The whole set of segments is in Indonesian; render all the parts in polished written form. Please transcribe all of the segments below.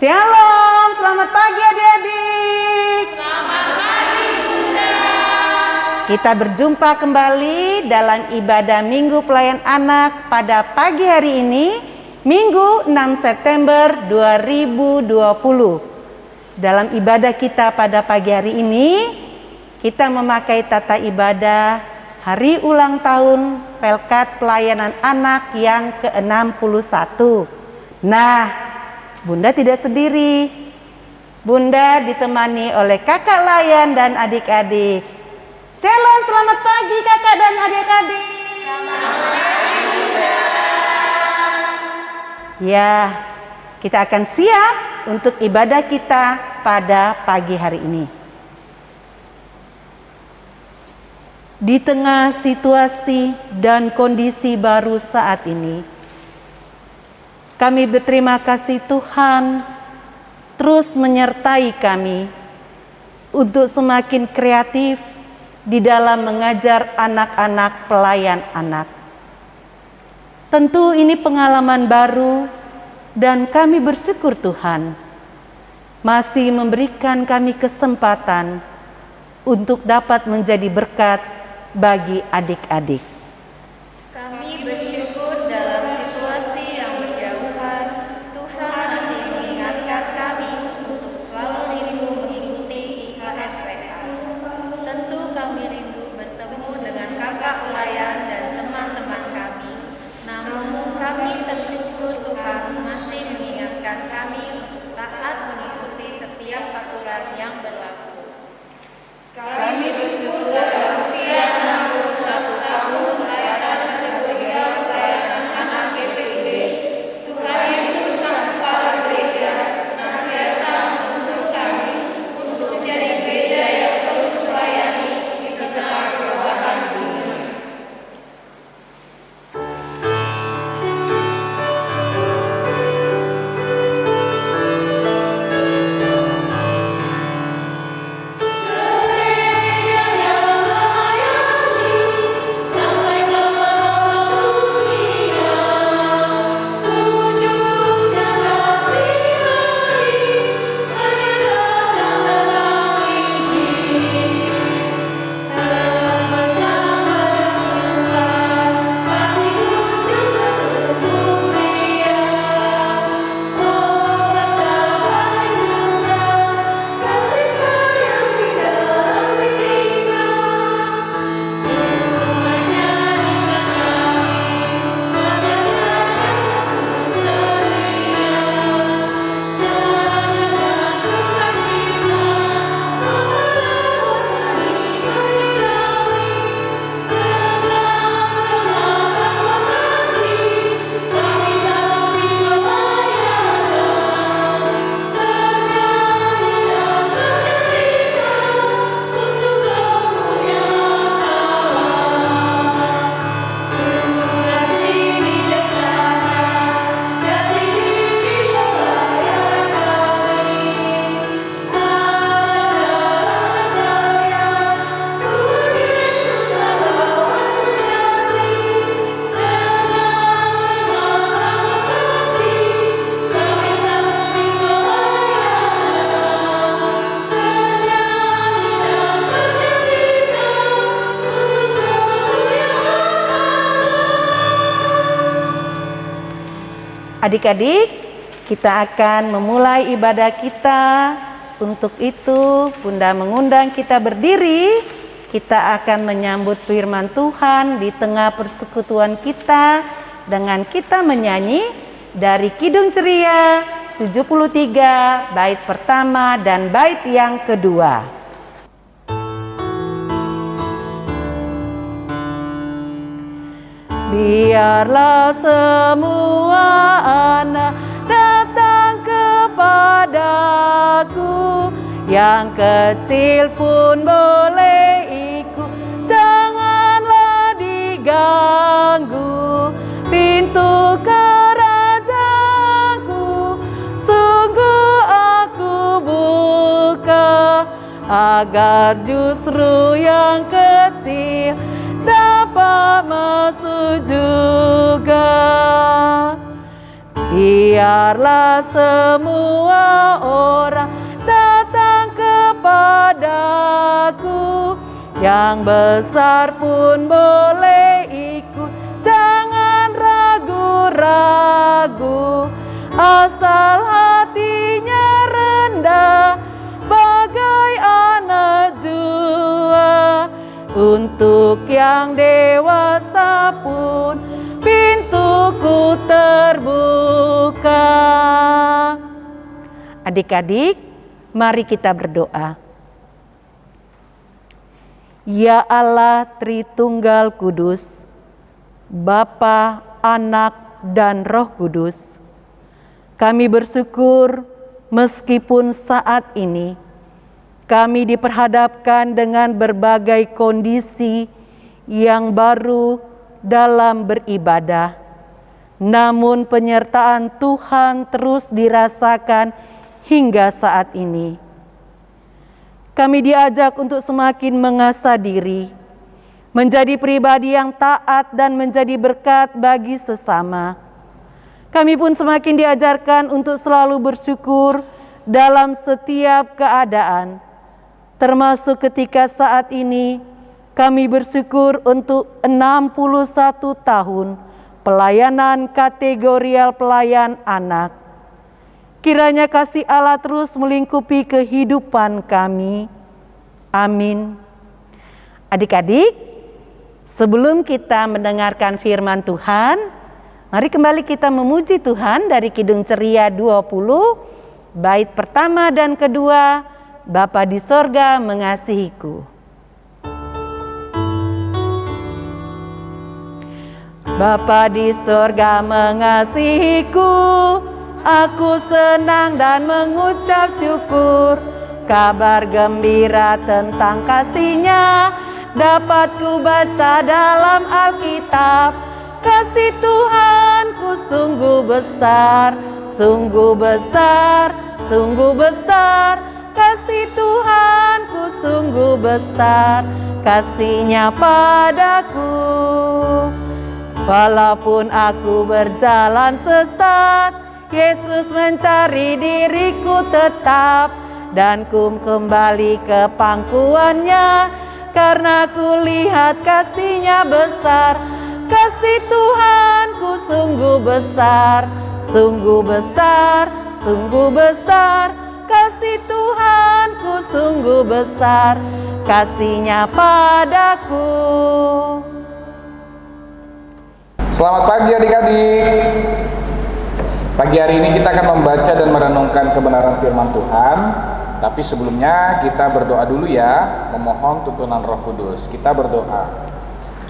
Shalom, selamat pagi adik-adik. Selamat pagi Bunda. Kita berjumpa kembali dalam ibadah Minggu Pelayan Anak pada pagi hari ini, Minggu 6 September 2020. Dalam ibadah kita pada pagi hari ini, kita memakai tata ibadah Hari Ulang Tahun Pelkat Pelayanan Anak yang ke-61. Nah, Bunda tidak sendiri. Bunda ditemani oleh kakak Layan dan adik-adik. Shalom, selamat pagi kakak dan adik-adik. Selamat pagi Bunda. Ya, kita akan siap untuk ibadah kita pada pagi hari ini. Di tengah situasi dan kondisi baru saat ini, kami berterima kasih Tuhan terus menyertai kami untuk semakin kreatif di dalam mengajar anak-anak pelayan anak. Tentu ini pengalaman baru dan kami bersyukur Tuhan masih memberikan kami kesempatan untuk dapat menjadi berkat bagi adik-adik. Kami bersyukur dalam situasi yang berjauhan, Tuhan masih mengingatkan kami untuk selalu rindu mengikuti IKFPA. Tentu kami rindu bertemu dengan kakak pelayan dan teman-teman kami. Namun kami bersyukur Tuhan masih mengingatkan kami untuk taat mengikuti setiap aturan yang berlaku. Kami bersyukur dalam usia 61 tahun pelayanan kategori pelayanan anak GPIB. Tuhan Yesus Sang Kepala Gereja senantiasa menuntun kami untuk menjadi gereja yang terus melayani di tengah perubahan dunia. Adik-adik, kita akan memulai ibadah kita. Untuk itu, Bunda mengundang kita berdiri. Kita akan menyambut firman Tuhan di tengah persekutuan kita dengan kita menyanyi dari Kidung Ceria 73, bait pertama dan bait yang kedua. Biarlah semua anak datang kepadaku, yang kecil pun boleh ikut, janganlah diganggu. Pintu kerajaanku sungguh aku buka, agar justru yang kecil dapat masuk juga. Biarlah semua orang datang kepadaku, yang besar pun boleh ikut, jangan ragu-ragu. Asal hatinya rendah bagai anak jua. Untuk yang dewasa pun pintuku terbuka. Adik-adik, mari kita berdoa. Ya Allah Tritunggal Kudus, Bapa, Anak, dan Roh Kudus, kami bersyukur meskipun saat ini kami diperhadapkan dengan berbagai kondisi yang baru dalam beribadah. Namun penyertaan Tuhan terus dirasakan hingga saat ini. Kami diajak untuk semakin mengasah diri, menjadi pribadi yang taat dan menjadi berkat bagi sesama. Kami pun semakin diajarkan untuk selalu bersyukur dalam setiap keadaan, termasuk ketika saat ini kami bersyukur untuk 61 tahun pelayanan kategorial pelayan anak. Kiranya kasih Allah terus melingkupi kehidupan kami. Amin. Adik-adik, sebelum kita mendengarkan firman Tuhan, mari kembali kita memuji Tuhan dari Kidung Ceria 20, bait pertama dan kedua, Bapa di sorga mengasihiku. Bapa di sorga mengasihiku, aku senang dan mengucap syukur. Kabar gembira tentang kasih-Nya dapat ku baca dalam Alkitab. Kasih Tuhanku sungguh besar, sungguh besar, sungguh besar. Kasih Tuhanku sungguh besar, kasih-Nya padaku. Walaupun aku berjalan sesat, Yesus mencari diriku tetap, dan ku kembali ke pangkuannya, karena ku lihat kasih-Nya besar. Kasih Tuhanku sungguh besar, sungguh besar, sungguh besar. Kasih Tuhanku sungguh besar, kasih-Nya padaku. Selamat pagi adik-adik. Pagi hari ini kita akan membaca dan merenungkan kebenaran firman Tuhan. Tapi sebelumnya kita berdoa dulu ya, memohon tuntunan Roh Kudus. Kita berdoa.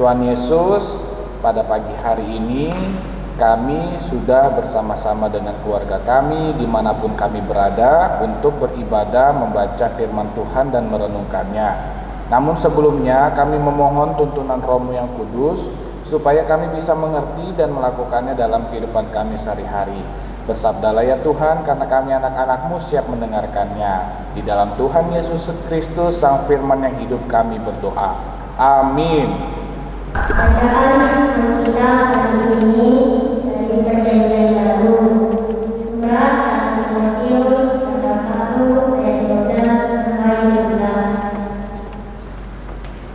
Tuhan Yesus, pada pagi hari ini kami sudah bersama-sama dengan keluarga kami dimanapun kami berada untuk beribadah, membaca firman Tuhan dan merenungkannya. Namun sebelumnya kami memohon tuntunan Roh-Mu yang kudus supaya kami bisa mengerti dan melakukannya dalam kehidupan kami sehari-hari. Bersabdalah ya Tuhan, karena kami anak-anak-Mu siap mendengarkannya. Di dalam Tuhan Yesus Kristus, Sang Firman yang hidup, kami berdoa. Amin. Bacaan kita hari ini dari Perjanjian Baru, surat 1 Timotius pasal 1 ayat 12 sampai 15.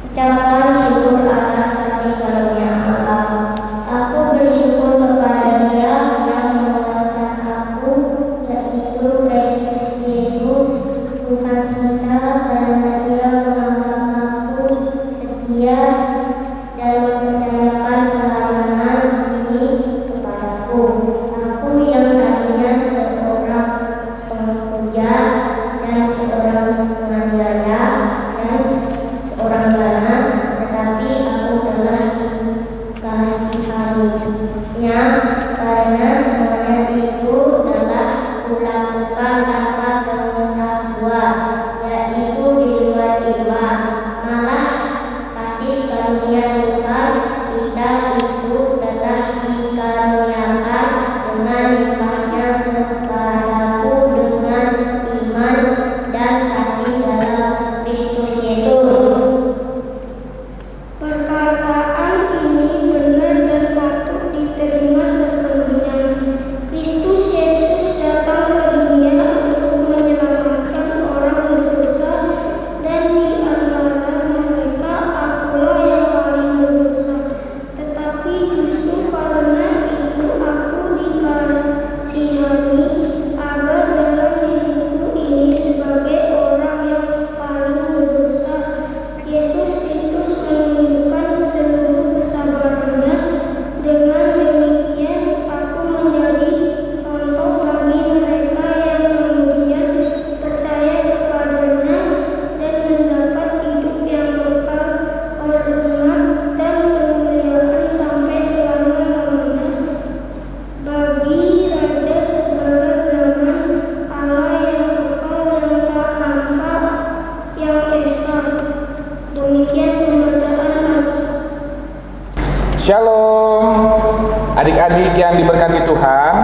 Ucapan syukur atas kasih karunia Allah. Aku bersyukur kepada Dia yang menguatkan aku, yaitu Kristus Yesus, Tuhan kita, karena Dia menganggap aku setia dan mempercayakan pelayanan ini Adik-adik yang diberkati Tuhan,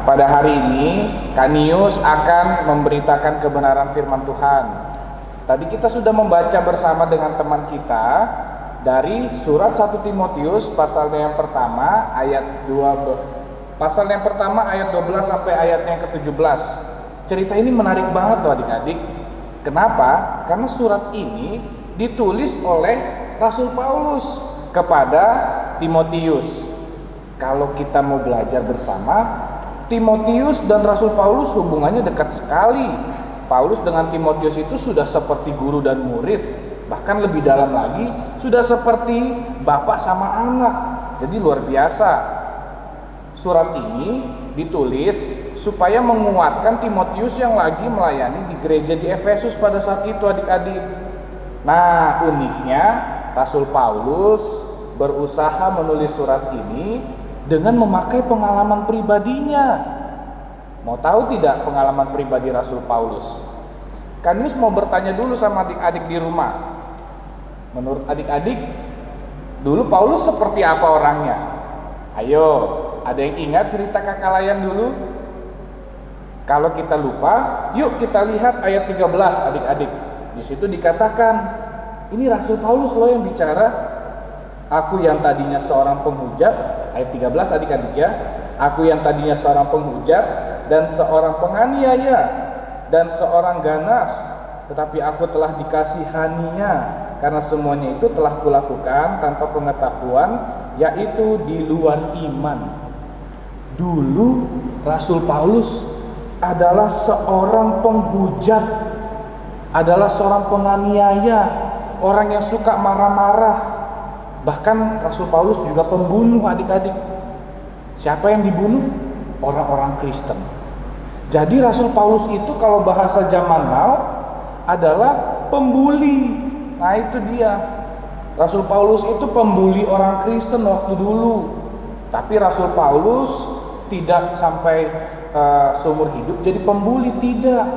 pada hari ini Kak Nius akan memberitakan kebenaran firman Tuhan. Tadi kita sudah membaca bersama dengan teman kita dari surat 1 Timotius pasalnya yang pertama ayat 2, pasal yang pertama ayat 12 sampai ayatnya yang ke-17. Cerita ini menarik banget loh adik-adik. Kenapa? Karena surat ini ditulis oleh Rasul Paulus kepada Timotius. Kalau kita mau belajar bersama, Timotius dan Rasul Paulus hubungannya dekat sekali. Paulus dengan Timotius itu sudah seperti guru dan murid, bahkan lebih dalam lagi sudah seperti bapak sama anak. Jadi luar biasa. Surat ini ditulis supaya menguatkan Timotius yang lagi melayani di gereja di Efesus pada saat itu adik-adik. Nah, uniknya Rasul Paulus berusaha menulis surat ini dengan memakai pengalaman pribadinya. Mau tahu tidak pengalaman pribadi Rasul Paulus? Kanius mau bertanya dulu sama adik-adik di rumah. Menurut adik-adik, dulu Paulus seperti apa orangnya? Ayo, ada yang ingat cerita kakak layan dulu? Kalau kita lupa, yuk kita lihat ayat 13 adik-adik. Di situ dikatakan, ini Rasul Paulus loh yang bicara. Aku yang tadinya seorang penghujat, ayat 13 adik-adik ya. Aku yang tadinya seorang penghujat dan seorang penganiaya dan seorang ganas, tetapi aku telah dikasihaninya karena semuanya itu telah kulakukan tanpa pengetahuan, yaitu di luar iman. Dulu Rasul Paulus adalah seorang penghujat, adalah seorang penganiaya, orang yang suka marah-marah. Bahkan Rasul Paulus juga pembunuh adik-adik. Siapa yang dibunuh? Orang-orang Kristen. Jadi Rasul Paulus itu kalau bahasa zaman now adalah pembuli. Nah itu dia. Rasul Paulus itu pembuli orang Kristen waktu dulu. Tapi Rasul Paulus tidak sampai seumur hidup jadi pembuli, tidak.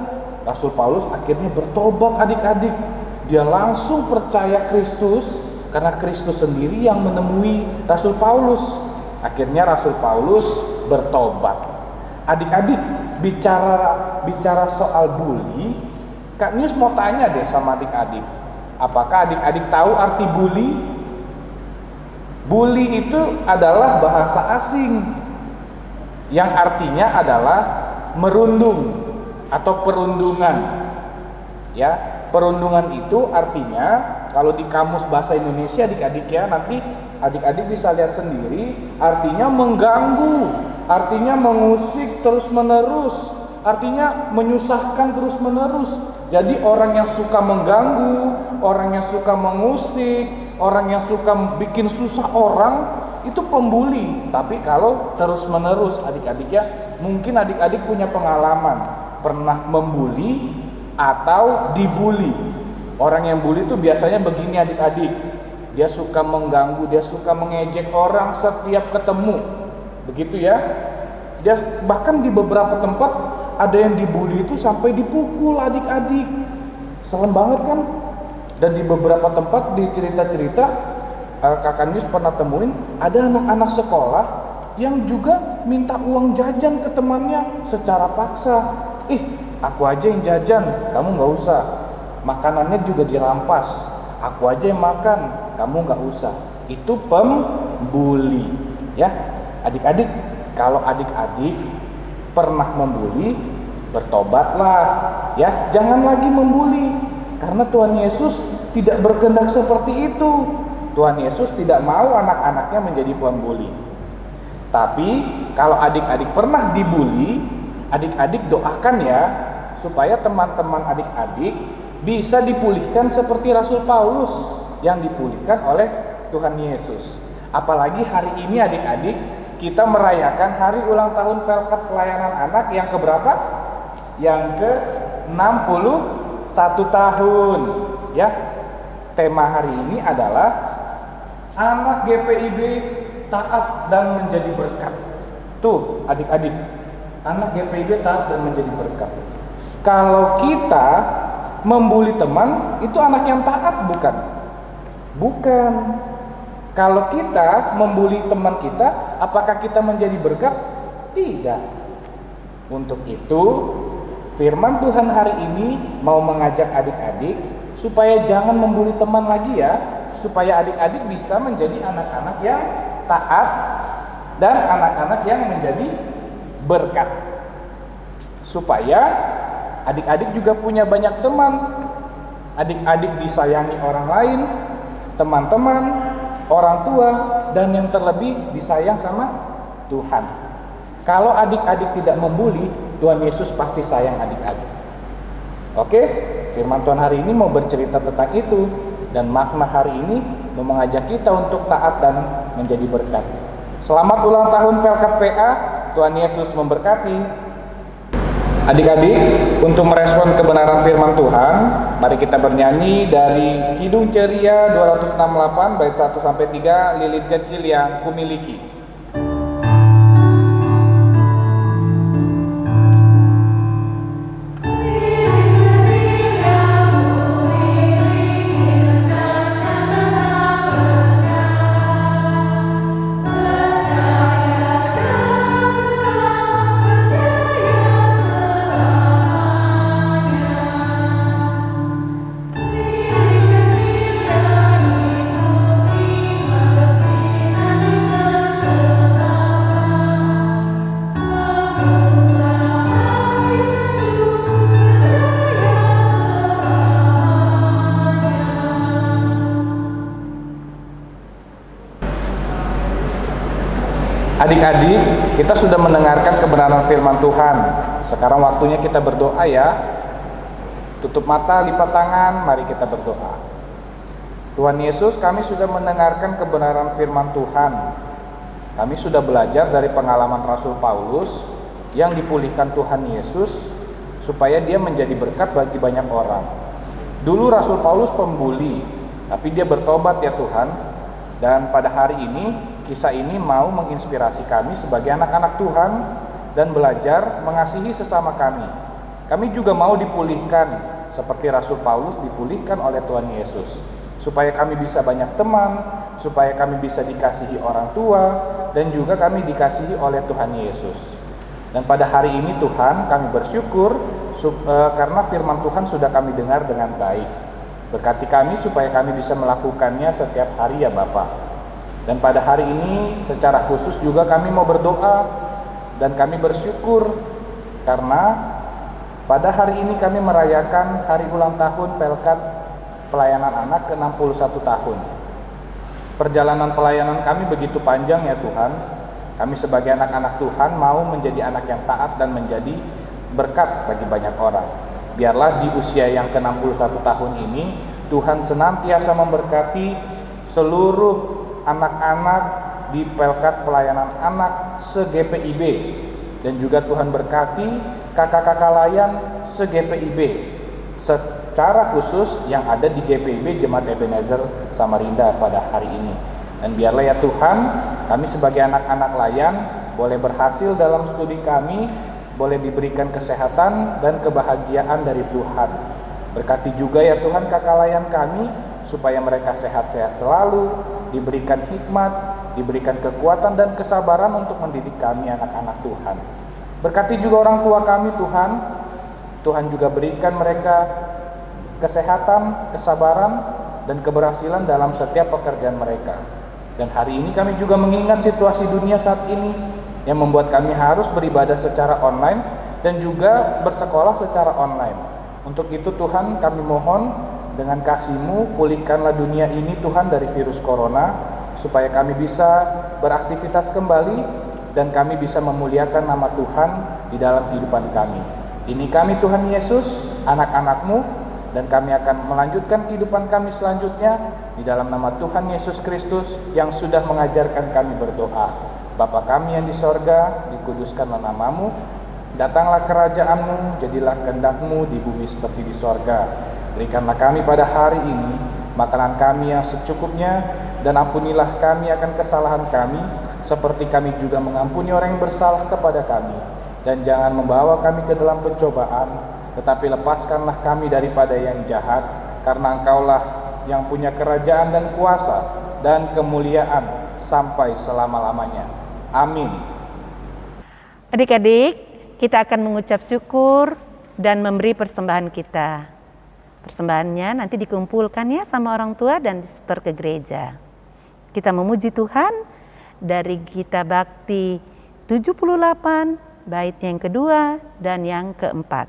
Rasul Paulus akhirnya bertobat adik-adik. Dia langsung percaya Kristus karena Kristus sendiri yang menemui Rasul Paulus. Akhirnya Rasul Paulus bertobat. Adik-adik, bicara soal bully, Kak Nius mau tanya deh sama adik-adik. Apakah adik-adik tahu arti bully? Bully itu adalah bahasa asing yang artinya adalah merundung atau perundungan. Ya, perundungan itu artinya kalau di kamus bahasa Indonesia adik-adik ya, nanti adik-adik bisa lihat sendiri, artinya mengganggu, artinya mengusik terus-menerus, artinya menyusahkan terus-menerus. Jadi orang yang suka mengganggu, orang yang suka mengusik, orang yang suka bikin susah orang, itu pembuli. Tapi kalau terus-menerus adik-adik ya, mungkin adik-adik punya pengalaman pernah membuli atau dibully. Orang yang bully itu biasanya begini adik-adik. Dia suka mengganggu, dia suka mengejek orang setiap ketemu. Begitu ya. Dia bahkan di beberapa tempat ada yang dibully itu sampai dipukul adik-adik. Serem banget kan? Dan di beberapa tempat di cerita-cerita Kakak Nius pernah temuin ada anak-anak sekolah yang juga minta uang jajan ke temannya secara paksa. Aku aja yang jajan, kamu nggak usah. Makanannya juga dirampas, aku aja yang makan, kamu nggak usah. Itu pembuli, ya adik-adik. Kalau adik-adik pernah membuli, bertobatlah, ya jangan lagi membuli. Karena Tuhan Yesus tidak berkehendak seperti itu. Tuhan Yesus tidak mau anak-anaknya menjadi pembuli. Tapi kalau adik-adik pernah dibully, adik-adik doakan ya supaya teman-teman adik-adik bisa dipulihkan seperti Rasul Paulus yang dipulihkan oleh Tuhan Yesus. Apalagi hari ini adik-adik kita merayakan hari ulang tahun Pelkat Pelayanan Anak yang keberapa? Yang ke-61 tahun. Ya, tema hari ini adalah anak GPIB taat dan menjadi berkat. Tuh adik-adik, anak GPIB taat dan menjadi berkat. Kalau kita membuli teman, itu anak yang taat bukan? Bukan. Kalau kita membuli teman kita, apakah kita menjadi berkat? Tidak. Untuk itu, firman Tuhan hari ini mau mengajak adik-adik supaya jangan membuli teman lagi ya, supaya adik-adik bisa menjadi anak-anak yang taat dan anak-anak yang menjadi berkat. Supaya adik-adik juga punya banyak teman. Adik-adik disayangi orang lain, teman-teman, orang tua, dan yang terlebih disayang sama Tuhan. Kalau adik-adik tidak membuli, Tuhan Yesus pasti sayang adik-adik. Oke, firman Tuhan hari ini mau bercerita tentang itu, dan makna hari ini mau mengajak kita untuk taat dan menjadi berkat. Selamat ulang tahun Pelkat PA, Tuhan Yesus memberkati. Adik-adik, untuk merespon kebenaran firman Tuhan, mari kita bernyanyi dari Kidung Ceria 268 bait 1-3, lilin kecil yang kumiliki. Adik-adik, kita sudah mendengarkan kebenaran firman Tuhan. Sekarang waktunya kita berdoa ya. Tutup mata, lipat tangan, mari kita berdoa. Tuhan Yesus, kami sudah mendengarkan kebenaran firman Tuhan. Kami sudah belajar dari pengalaman Rasul Paulus yang dipulihkan Tuhan Yesus supaya dia menjadi berkat bagi banyak orang. Dulu Rasul Paulus pembuli, tapi dia bertobat ya Tuhan. Dan pada hari ini kisah ini mau menginspirasi kami sebagai anak-anak Tuhan dan belajar mengasihi sesama kami. Kami juga mau dipulihkan seperti Rasul Paulus dipulihkan oleh Tuhan Yesus. Supaya kami bisa banyak teman, supaya kami bisa dikasihi orang tua, dan juga kami dikasihi oleh Tuhan Yesus. Dan pada hari ini Tuhan, kami bersyukur karena firman Tuhan sudah kami dengar dengan baik. Berkati kami supaya kami bisa melakukannya setiap hari ya Bapak. Dan pada hari ini secara khusus juga kami mau berdoa dan kami bersyukur karena pada hari ini kami merayakan hari ulang tahun Pelkat Pelayanan Anak ke-61 tahun. Perjalanan pelayanan kami begitu panjang ya Tuhan. Kami sebagai anak-anak Tuhan mau menjadi anak yang taat dan menjadi berkat bagi banyak orang. Biarlah di usia yang ke-61 tahun ini Tuhan senantiasa memberkati seluruh anak-anak di Pelkat Pelayanan Anak se-GPIB, dan juga Tuhan berkati kakak-kakak layan se-GPIB secara khusus yang ada di GPIB Jemaat Ebenezer Samarinda pada hari ini. Dan biarlah ya Tuhan, kami sebagai anak-anak layan boleh berhasil dalam studi kami, boleh diberikan kesehatan dan kebahagiaan dari Tuhan. Berkati juga ya Tuhan kakak layan kami supaya mereka sehat-sehat selalu, diberikan hikmat, diberikan kekuatan dan kesabaran untuk mendidik kami anak-anak Tuhan. Berkati juga orang tua kami Tuhan. Tuhan juga berikan mereka kesehatan, kesabaran, dan keberhasilan dalam setiap pekerjaan mereka. Dan hari ini kami juga mengingat situasi dunia saat ini yang membuat kami harus beribadah secara online dan juga bersekolah secara online. Untuk itu Tuhan, kami mohon dengan kasih-Mu pulihkanlah dunia ini Tuhan dari virus corona, supaya kami bisa beraktivitas kembali dan kami bisa memuliakan nama Tuhan di dalam kehidupan kami. Ini kami Tuhan Yesus, anak-anak-Mu, dan kami akan melanjutkan kehidupan kami selanjutnya di dalam nama Tuhan Yesus Kristus yang sudah mengajarkan kami berdoa. Bapa kami yang di sorga, dikuduskanlah nama-Mu, datanglah kerajaan-Mu, jadilah kehendak-Mu di bumi seperti di sorga. Berikanlah kami pada hari ini makanan kami yang secukupnya, dan ampunilah kami akan kesalahan kami, seperti kami juga mengampuni orang yang bersalah kepada kami. Dan jangan membawa kami ke dalam pencobaan, tetapi lepaskanlah kami daripada yang jahat, karena Engkaulah yang punya kerajaan dan kuasa dan kemuliaan sampai selama-lamanya. Amin. Adik-adik, kita akan mengucap syukur dan memberi persembahan kita. Persembahannya nanti dikumpulkan ya sama orang tua dan disetor ke gereja. Kita memuji Tuhan dari Gita Bakti 78, bait yang kedua dan yang keempat.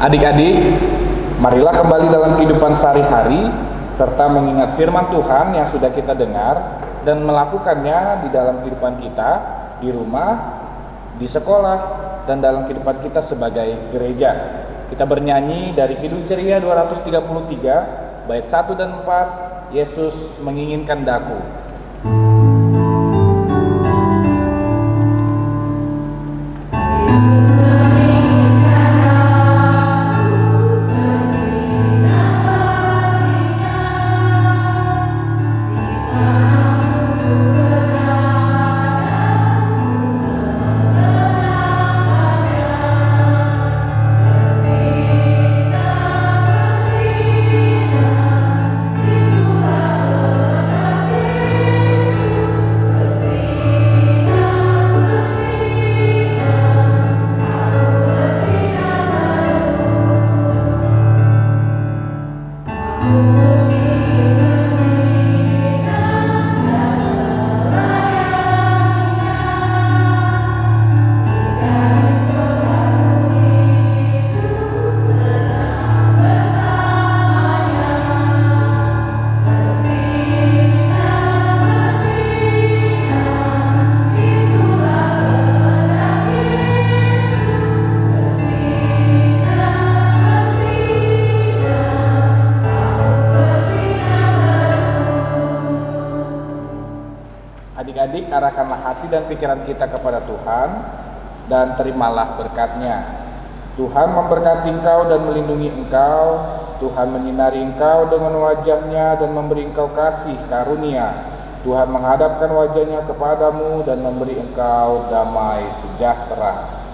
Adik-adik, marilah kembali dalam kehidupan sehari-hari serta mengingat firman Tuhan yang sudah kita dengar dan melakukannya di dalam kehidupan kita, di rumah, di sekolah, dan dalam kehidupan kita sebagai gereja. Kita bernyanyi dari Kidung Ceria 233, bait 1 dan 4, Yesus menginginkan daku. Adik-adik, arahkanlah hati dan pikiran kita kepada Tuhan dan terimalah berkat-Nya. Tuhan memberkati engkau dan melindungi engkau. Tuhan menyinari engkau dengan wajah-Nya dan memberi engkau kasih karunia. Tuhan menghadapkan wajah-Nya kepadamu dan memberi engkau damai sejahtera.